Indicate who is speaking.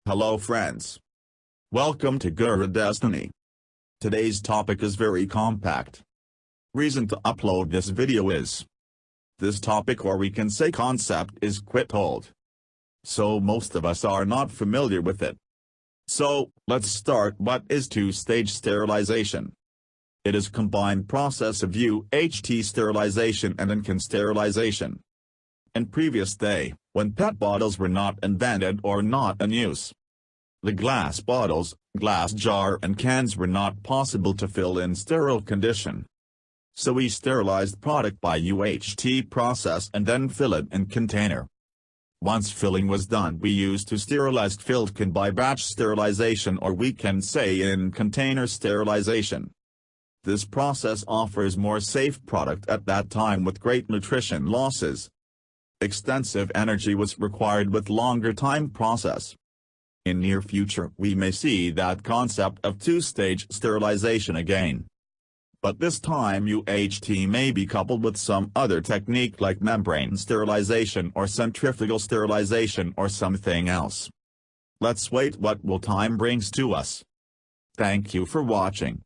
Speaker 1: Hello friends. Welcome to Guru Destiny. Today's topic is very compact. Reason to upload this video is this topic, or we can say concept, is quite old. So most of us are not familiar with it. So, let's start. What is two-stage sterilization? It is combined process of UHT sterilization and Incan sterilization. In previous day, when PET bottles were not invented or not in use, the glass bottles, glass jar and cans were not possible to fill in sterile condition. So we sterilized product by UHT process and then fill it in container. Once filling was done, we used to sterilized filled can by batch sterilization, or we can say in container sterilization. This process offers more safe product at that time with great nutrition losses. Extensive energy was required with longer time process. In near future we may see that concept of two-stage sterilization again. But this time UHT may be coupled with some other technique like membrane sterilization or centrifugal sterilization or something else. Let's wait what will time brings to us. Thank you for watching.